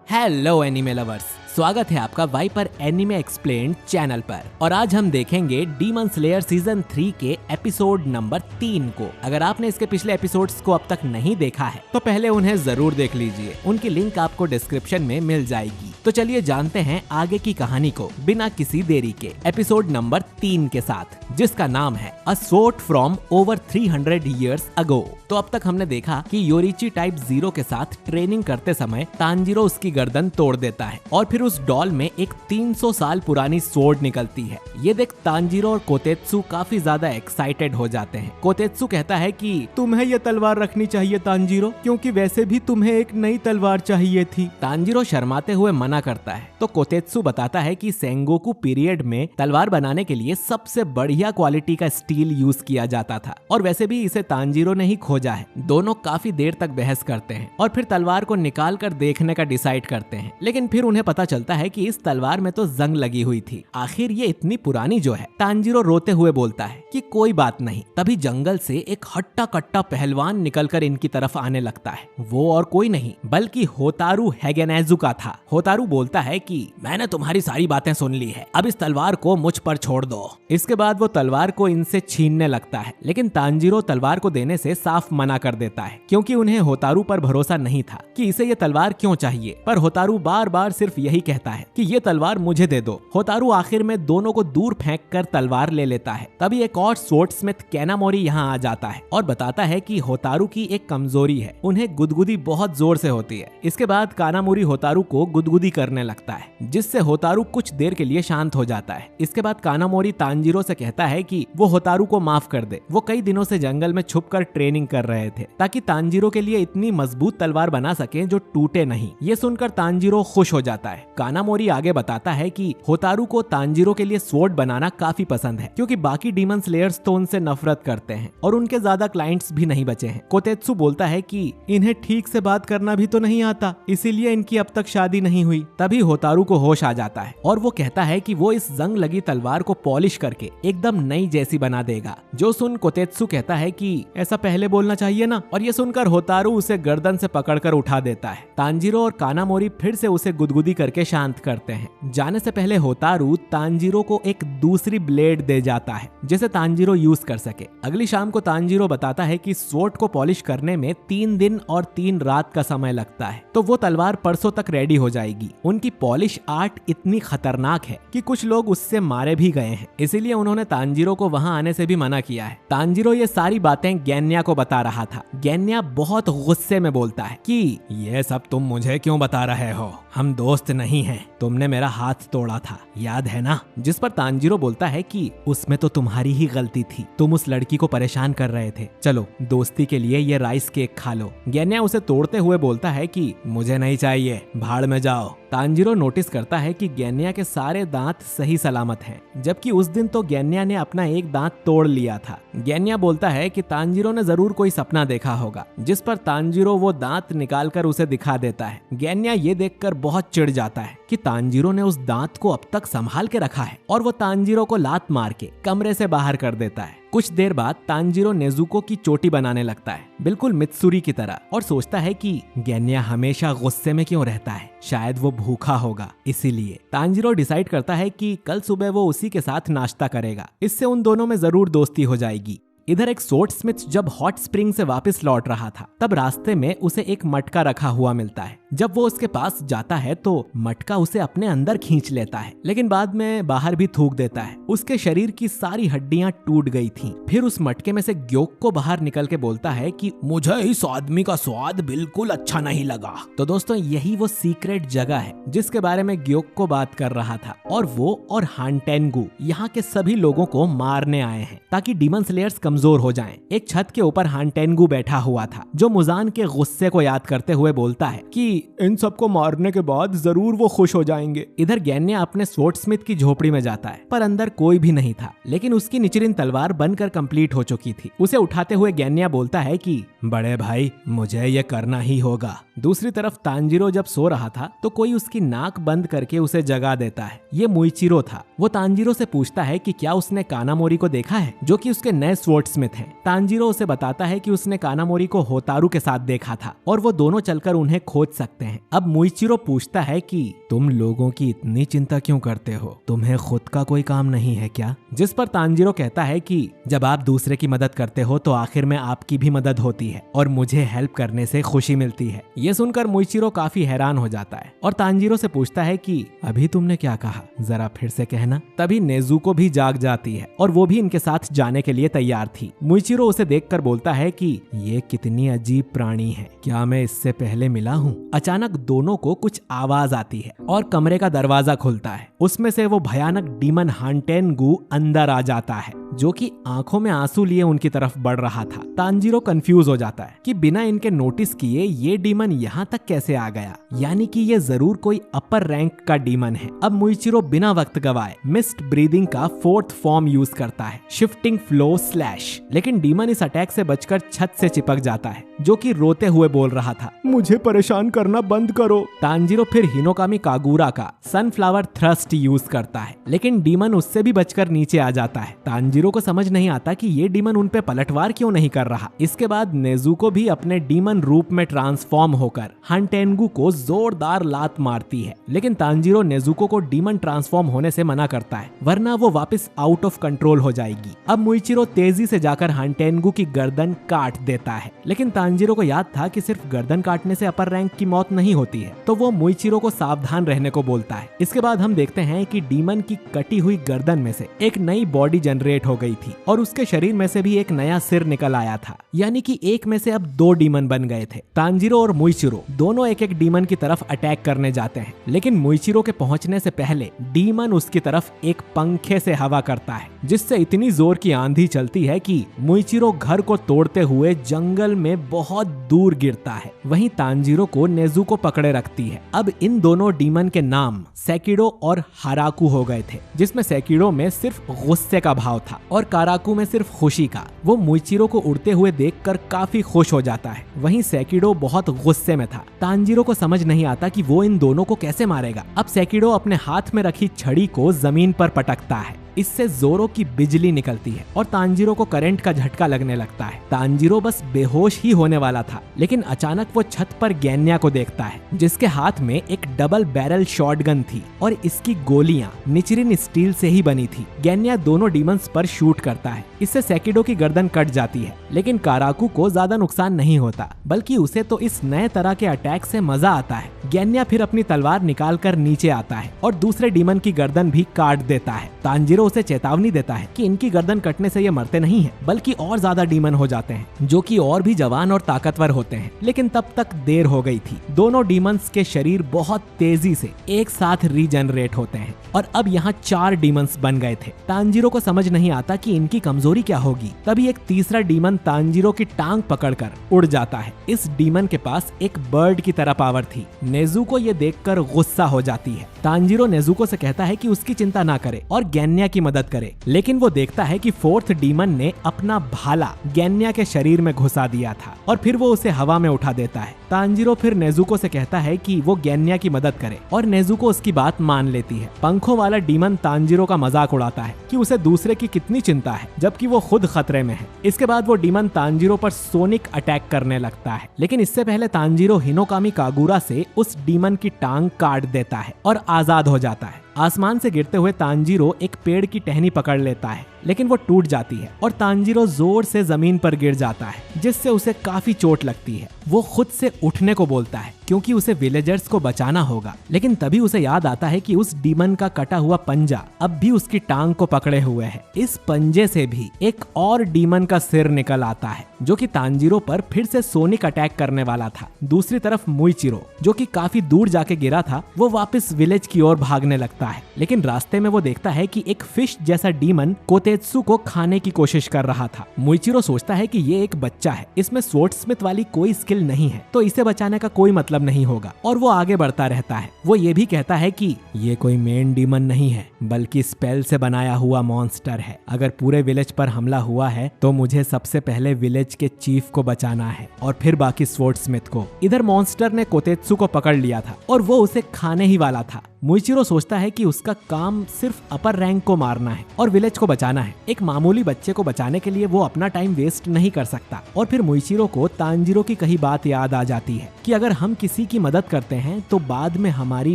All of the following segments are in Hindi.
हेलो एनिमे लवर्स, स्वागत है आपका वाइपर एनिमे एक्सप्लेन्ड चैनल पर। और आज हम देखेंगे डीमन स्लेयर सीजन 3 के एपिसोड नंबर 3 को। अगर आपने इसके पिछले एपिसोड्स को अब तक नहीं देखा है तो पहले उन्हें जरूर देख लीजिए, उनकी लिंक आपको डिस्क्रिप्शन में मिल जाएगी। तो चलिए जानते हैं आगे की कहानी को बिना किसी देरी के एपिसोड नंबर 3 के साथ, जिसका नाम है a sword from over 300 years ago. तो अब तक हमने देखा कि योरिची टाइप 0 के साथ ट्रेनिंग करते समय तांजीरो उसकी गर्दन तोड़ देता है और फिर उस डॉल में एक 300 साल पुरानी स्वॉर्ड निकलती है। ये देख तांजीरो और कोतेत्सु काफी ज्यादा एक्साइटेड हो जाते हैं। कोतेत्सु कहता है कि तुम्हें ये तलवार रखनी चाहिए तांजीरो, क्योंकि वैसे भी तुम्हें एक नई तलवार चाहिए थी। तांजीरो शर्माते हुए मना करता है तो कोतेत्सु बताता है कि सेंगोकू पीरियड में तलवार बनाने के लिए सबसे बढ़िया क्वालिटी का स्टील यूज किया जाता था और वैसे भी इसे तांजीरो ने ही खोजा है। दोनों काफी देर तक बहस करते हैं और फिर तलवार को निकाल कर देखने का डिसाइड करते हैं, लेकिन फिर उन्हें पता चलता है कि इस तलवार में तो जंग लगी हुई थी। आखिर ये इतनी पुरानी जो है। तांजीरो रोते हुए बोलता है कि कोई बात नहीं। तभी जंगल से एक हट्टा कट्टा पहलवान निकलकर इनकी तरफ आने लगता है। वो और कोई नहीं बल्कि होतारू हैगेनेजुका था। होतारू बोलता है कि मैंने तुम्हारी सारी बातें सुन ली है, अब इस तलवार को मुझ पर छोड़ दो। इसके बाद वो तलवार को इनसे छीनने लगता है, लेकिन तांजीरो तलवार को देने से साफ मना कर देता है, क्योंकि उन्हें होतारू पर भरोसा नहीं था कि इसे ये तलवार क्यों चाहिए। पर होतारू बार बार सिर्फ यही कहता है कि ये तलवार मुझे दे दो। होतारू आखिर में दोनों को दूर फेंक कर तलवार ले लेता है। तभी एक और स्वॉर्डस्मिथ कैनामोरी यहाँ आ जाता है और बताता है कि होतारू की एक कमजोरी है, उन्हें गुदगुदी बहुत जोर से होती है। इसके बाद कानामोरी होतारू को गुदगुदी करने लगता है, जिससे होतारू कुछ देर के लिए शांत हो जाता है। इसके बाद कानामोरी तांजीरो से कहता है कि वो होतारू को माफ कर दे। वो कई दिनों से जंगल में छुपकर ट्रेनिंग कर रहे थे ताकि तांजीरो के लिए इतनी मजबूत तलवार बना सके जो टूटे नहीं। ये सुनकर तांजीरो खुश हो जाता है। कानामोरी आगे बताता है कि होतारू को तांजीरो के लिए स्वॉर्ड बनाना काफी पसंद है, क्योंकि बाकी डीमन स्लेयर्स तो उनसे नफरत करते हैं और उनके ज्यादा क्लाइंट्स भी नहीं बचे हैं। कोतेत्सु बोलता है कि इन्हें ठीक से बात करना भी तो नहीं आता, इसीलिए इनकी अब तक शादी नहीं हुई। तभी होतारू को होश आ जाता है और वो कहता है कि वो इस जंग लगी तलवार को पॉलिश करके एकदम नई जैसी बना देगा। जो सुन कोतेत्सु कहता है कि ऐसा पहले बोलना चाहिए ना, और ये सुनकर होतारू उसे गर्दन से पकड़कर उठा देता है। तांजीरो और कानामोरी फिर से उसे गुदगुदी करके शांत करते हैं। जाने से पहले होतारू तांजीरो को एक दूसरी ब्लेड दे जाता है जिसे तांजीरो यूज कर सके। अगली शाम को तांजीरो बताता है कि स्वॉर्ड को पॉलिश करने में 3 दिन और 3 रात का समय लगता है, तो वो तलवार परसों तक रेडी हो जाएगी। उनकी पॉलिश आर्ट इतनी खतरनाक है कि कुछ लोग उससे मारे भी गए हैं, इसीलिए उन्होंने तांजीरो को वहां आने से भी मना किया है। तांजीरो ये सारी बातें गेन्या को बता रहा था। गेन्या बहुत गुस्से में बोलता है कि ये सब तुम मुझे क्यों बता रहे हो, हम दोस्त नहीं हैं, तुमने मेरा हाथ तोड़ा था, याद है ना? जिस पर तांजीरो बोलता है कि उसमें तो तुम्हारी ही गलती थी, तुम उस लड़की को परेशान कर रहे थे, चलो दोस्ती के लिए ये राइस केक खा लो। गेन्या उसे तोड़ते हुए बोलता है कि मुझे नहीं चाहिए, भाड़ में जाओ। तांजीरो नोटिस करता है कि गेन्या के सारे दांत सही सलामत हैं, जबकि उस दिन तो गेन्या ने अपना एक दांत तोड़ लिया था। गेन्या बोलता है कि तांजीरो ने जरूर कोई सपना देखा होगा, जिस पर तांजीरो वो दांत निकालकर उसे दिखा देता है। गेन्या ये देखकर बहुत चिढ़ जाता है कि तांजीरो ने उस दांत को अब तक संभाल के रखा है और वो तांजीरो को लात मार के कमरे से बाहर कर देता है। कुछ देर बाद तांजीरो नेजुको की चोटी बनाने लगता है, बिल्कुल मित्सुरी की तरह, और सोचता है कि गेन्या हमेशा गुस्से में क्यों रहता है, शायद वो भूखा होगा इसीलिए। तांजीरो डिसाइड करता है कि कल सुबह वो उसी के साथ नाश्ता करेगा, इससे उन दोनों में जरूर दोस्ती हो जाएगी। इधर एक स्वॉर्डस्मिथ जब हॉट स्प्रिंग से वापस लौट रहा था, तब रास्ते में उसे एक मटका रखा हुआ मिलता है। जब वो उसके पास जाता है तो मटका उसे अपने अंदर खींच लेता है, लेकिन बाद में बाहर भी थूक देता है। उसके शरीर की सारी हड्डियां टूट गई थीं। फिर उस मटके में से ग्योक को बाहर निकल के बोलता है कि मुझे इस आदमी का स्वाद बिल्कुल अच्छा नहीं लगा। तो दोस्तों यही वो सीक्रेट जगह है जिसके बारे में ग्योक को बात कर रहा था, और वो और हानटेंगू यहाँ के सभी लोगों को मारने आए हैं ताकि डीमन स्लेयर्स कमजोर हो जाएं। एक छत के ऊपर हानटेंगू बैठा हुआ था, जो मुजान के गुस्से को याद करते हुए बोलता है कि इन सबको मारने के बाद जरूर वो खुश हो जाएंगे। इधर गेन्या अपने स्वॉर्डस्मिथ की झोपड़ी में जाता है, पर अंदर कोई भी नहीं था, लेकिन उसकी निचरिन तलवार बनकर कंप्लीट हो चुकी थी। उसे उठाते हुए गेन्या बोलता है कि बड़े भाई मुझे ये करना ही होगा, दूसरी तरफ तांजीरो जब सो रहा था तो कोई उसकी नाक बंद करके उसे जगा देता है। ये मुइचिरो था। वो तांजीरो से पूछता है कि क्या उसने कानामोरी को देखा है, जो कि उसके नए स्वॉर्ड्समिथ हैं। तांजीरो उसे बताता है कि उसने कानामोरी को होतारू के साथ देखा था और वो दोनों चलकर उन्हें खोज सकते हैं। अब मुइचिरो पूछता है कि तुम लोगों की इतनी चिंता क्यों करते हो, तुम्हें खुद का कोई काम नहीं है क्या? जिस पर तांजीरो कहता है कि जब आप दूसरे की मदद करते हो तो आखिर में आपकी भी मदद होती है और मुझे हेल्प करने से खुशी मिलती है। ये सुनकर मुइचिरो काफी हैरान हो जाता है और तांजीरो से पूछता है कि अभी तुमने क्या कहा, जरा फिर से कहना। तभी नेजुको भी जाग जाती है और वो भी इनके साथ जाने के लिए तैयार थी। मुइचिरो उसे देखकर बोलता है कि ये कितनी अजीब प्राणी है, क्या मैं इससे पहले मिला हूँ? अचानक दोनों को कुछ आवाज आती है और कमरे का दरवाजा खुलता है। उसमें से वो भयानक डीमन हांटेनगू अंदर आ जाता है, जो कि आंखों में आंसू लिए उनकी तरफ बढ़ रहा था। तांजीरो कंफ्यूज हो जाता है कि बिना इनके नोटिस किए ये डीमन यहाँ तक कैसे आ गया, यानी कि ये जरूर कोई अपर रैंक का डीमन है। अब मुइचिरो बिना वक्त गवाए मिस्ट ब्रीदिंग का 4th फॉर्म यूज करता है, शिफ्टिंग फ्लो स्लैश। लेकिन डीमन इस अटैक से बचकर छत से चिपक जाता है, जो कि रोते हुए बोल रहा था, मुझे परेशान करना बंद करो। तांजीरो फिर हिनोकामी कागुरा का सनफ्लावर थ्रस्ट यूज करता है, लेकिन डीमन उससे भी बचकर नीचे आ जाता है। तांजीरो को समझ नहीं आता कि ये डीमन उन पे पलटवार क्यों नहीं कर रहा। इसके बाद नेजुको भी अपने डीमन रूप में ट्रांसफॉर्म होकर हांटेनगू को जोरदार लात मारती है, लेकिन तांजीरो नेजुको को डीमन ट्रांसफॉर्म होने से मना करता है, वरना वो वापस आउट ऑफ कंट्रोल हो जाएगी। अब मुइचिरो तेजी से जाकर हांटेनगू की गर्दन काट देता है, लेकिन तांजीरो को याद था कि सिर्फ गर्दन काटने से अपर रैंक की मौत नहीं होती है, तो वो मुइचिरो को सावधान रहने को बोलता है। इसके बाद हम देखते हैं कि डीमन की कटी हुई गर्दन में से एक नई बॉडी जनरेट हो गई थी और उसके शरीर में से भी एक नया सिर निकल आया था, यानी कि एक में से अब 2 डीमन बन गए थे। तांजीरो और मुइचिरो दोनों एक एक डीमन की तरफ अटैक करने जाते हैं, लेकिन मुइचिरो के पहुंचने से पहले डीमन उसकी तरफ एक पंखे से हवा करता है, जिससे इतनी जोर की आंधी चलती है कि मुइचिरो घर को तोड़ते हुए जंगल में बहुत दूर गिरता है। वहीं तांजीरो को नेजुको पकड़े रखती है। अब इन दोनों डीमन के नाम सेकिडो और हाराकू हो गए थे, जिसमें सेकिडो में सिर्फ गुस्से का भाव था और काराकू में सिर्फ खुशी का। वो मुइचिरो को उड़ते हुए देखकर काफी खुश हो जाता है, वहीं सेकिडो बहुत गुस्से में था। तांजीरो को समझ नहीं आता कि वो इन दोनों को कैसे मारेगा। अब सेकिडो अपने हाथ में रखी छड़ी को जमीन पर पटकता है, इससे जोरों की बिजली निकलती है और तांजीरो को करंट का झटका लगने लगता है। तांजीरो बस बेहोश ही होने वाला था, लेकिन अचानक वो छत पर गैन्या को देखता है, जिसके हाथ में एक डबल बैरल शॉटगन थी और इसकी गोलियां निचरिन स्टील से ही बनी थी। गैन्या दोनों डीमंस पर शूट करता है, इससे सेकिडो की गर्दन कट जाती है, लेकिन काराकू को ज्यादा नुकसान नहीं होता, बल्कि उसे तो इस नए तरह के अटैक से मजा आता है। गैन्या फिर अपनी तलवार निकाल कर नीचे आता है और दूसरे डीमन की गर्दन भी काट देता है। तांजीरो उसे चेतावनी देता है कि इनकी गर्दन कटने से ये मरते नहीं हैं, बल्कि और ज्यादा डीमन हो जाते हैं, जो कि और भी जवान और ताकतवर होते हैं। लेकिन तब तक देर हो गई थी। दोनों डीमंस के शरीर बहुत तेजी से एक साथ रीजनरेट होते हैं और अब यहाँ 4 डीमंस बन गए थे। तांजीरो को समझ नहीं आता कि इनकी कमजोरी क्या होगी। तभी एक तीसरा डीमन तांजीरो की टांग पकड़कर उड़ जाता है। इस डीमन के पास एक बर्ड की तरह पावर थी। नेजुको ये देखकर गुस्सा हो जाती है। तांजीरो नेजुको से कहता है कि उसकी चिंता ना करे और गैन्या की मदद करे, लेकिन वो देखता है कि 4th डीमन ने अपना भाला गैन्या के शरीर में घुसा दिया था और फिर वो उसे हवा में उठा देता है। तांजीरो फिर नेजुको से कहता है कि वो गैन्या की मदद करे और नेजुको उसकी बात मान लेती है। पंखों वाला डीमन तांजीरो का मजाक उड़ाता है कि उसे दूसरे की कितनी चिंता है, जबकि वो खुद खतरे में है। इसके बाद वो डीमन तांजीरो पर सोनिक अटैक करने लगता है, लेकिन इससे पहले तांजीरो हिनोकामी कागुरा से उस डीमन की टांग काट देता है और आजाद हो जाता है। आसमान से गिरते हुए तांजीरो एक पेड़ की टहनी पकड़ लेता है, लेकिन वो टूट जाती है और तांजीरो जोर से जमीन पर गिर जाता है, जिससे उसे काफी चोट लगती है। वो खुद से उठने को बोलता है क्योंकि उसे विलेजर्स को बचाना होगा, लेकिन तभी उसे याद आता है कि उस डीमन का कटा हुआ पंजा अब भी उसकी टांग को पकड़े हुए है। इस पंजे से भी एक और डीमन का सिर निकल आता है, जो कि तांजीरो पर फिर से सोनिक अटैक करने वाला था। दूसरी तरफ मुइचिरो, जो कि काफी दूर जाके गिरा था, वो वापस विलेज की ओर भागने लगता है, लेकिन रास्ते में वो देखता है कि एक फिश जैसा डीमन कोतेत्सु को खाने की कोशिश कर रहा था। मुइचिरो सोचता है कि ये एक बच्चा है, इसमें स्वॉर्डस्मिथ वाली कोई स्किल नहीं है, तो इसे बचाने का कोई मतलब नहीं होगा, और वो आगे बढ़ता रहता है। वो ये भी कहता है कि ये कोई मेन डीमन नहीं है, बल्कि स्पेल से बनाया हुआ मॉन्स्टर है। अगर पूरे विलेज पर हमला हुआ है तो मुझे सबसे पहले विलेज के चीफ को बचाना है और फिर बाकी स्वॉर्डस्मिथ को। इधर मॉन्स्टर ने कोतेत्सु को पकड़ लिया था और वो उसे खाने ही वाला था। मुइचिरो सोचता है कि उसका काम सिर्फ अपर रैंक को मारना है और विलेज को बचाना है। एक मामूली बच्चे को बचाने के लिए वो अपना टाइम वेस्ट नहीं कर सकता। और फिर मुइचिरो को तांजीरो की कही बात याद आ जाती है कि अगर हम किसी की मदद करते हैं तो बाद में हमारी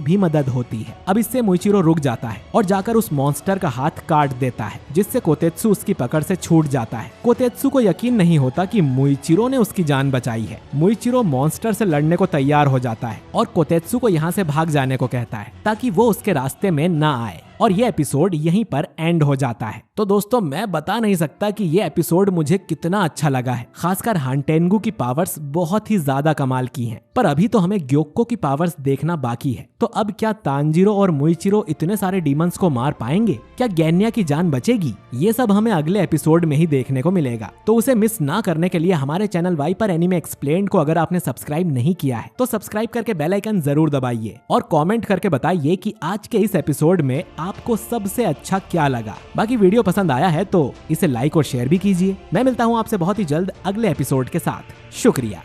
भी मदद होती है। अब इससे मुइचिरो रुक जाता है और जाकर उस मॉन्स्टर का हाथ काट देता है, जिससे कोतेत्सु उसकी पकड़ से छूट जाता है। कोतेत्सु को यकीन नहीं होता कि मुइचिरो ने उसकी जान बचाई है। मुइचिरो मॉन्स्टर से लड़ने को तैयार हो जाता है और कोतेत्सु को यहाँ से भाग जाने को कहता है ताकि वो उसके रास्ते में ना आए। और ये एपिसोड यहीं पर एंड हो जाता है। तो दोस्तों, मैं बता नहीं सकता कि ये एपिसोड मुझे कितना अच्छा लगा है। खासकर हानटेंगु की पावर्स बहुत ही ज्यादा कमाल की हैं। पर अभी तो हमें ग्योक्को की पावर्स देखना बाकी है। तो अब क्या तांजीरो और मुइचिरो इतने सारे डीमंस को मार पाएंगे? क्या गेन्या की जान बचेगी? ये सब हमें अगले एपिसोड में ही देखने को मिलेगा। तो उसे मिस ना करने के लिए हमारे चैनल वाइपर एनीमे एक्सप्लेन्ड को अगर आपने सब्सक्राइब नहीं किया है तो सब्सक्राइब करके बेल आइकन जरूर दबाइए और कमेंट करके बताइए कि आज के इस एपिसोड में आपको सबसे अच्छा क्या लगा। बाकी वीडियो पसंद आया है तो इसे लाइक और शेयर भी कीजिए। मैं मिलता हूँ आपसे बहुत ही जल्द अगले एपिसोड के साथ। शुक्रिया।